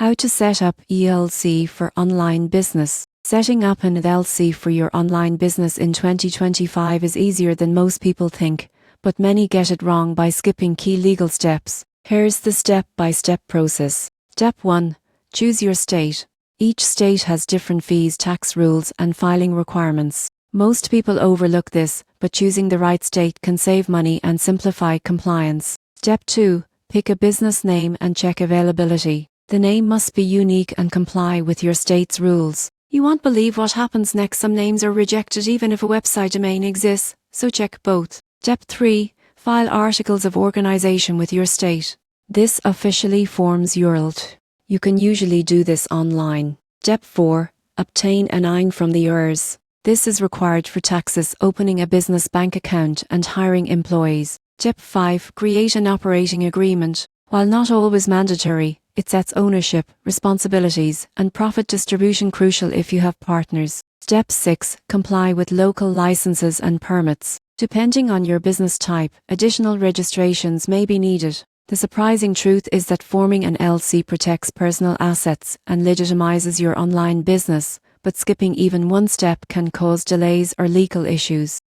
How to set up LLC for online business. Setting up an LLC for your online business in 2025 is easier than most people think, but many get it wrong by skipping key legal steps. Here's the step-by-step process. Step 1. Choose your state. Each state has different fees, tax rules, and filing requirements. Most people overlook this, but choosing the right state can save money and simplify compliance. Step 2. Pick a business name and check availability. The name must be unique and comply with your state's rules. You won't believe what happens next. Some names are rejected even if a website domain exists, so check both. Step 3. File articles of organization with your state. This officially forms your LLC. You can usually do this online. Step 4. Obtain an IN from the IRS. This is required for taxes, opening a business bank account, and hiring employees. Step 5. Create an operating agreement. While not always mandatory, it sets ownership, responsibilities, and profit distribution crucial if you have partners. Step 6. Comply with local licenses and permits. Depending on your business type, additional registrations may be needed. The surprising truth is that forming an LLC protects personal assets and legitimizes your online business, but skipping even one step can cause delays or legal issues.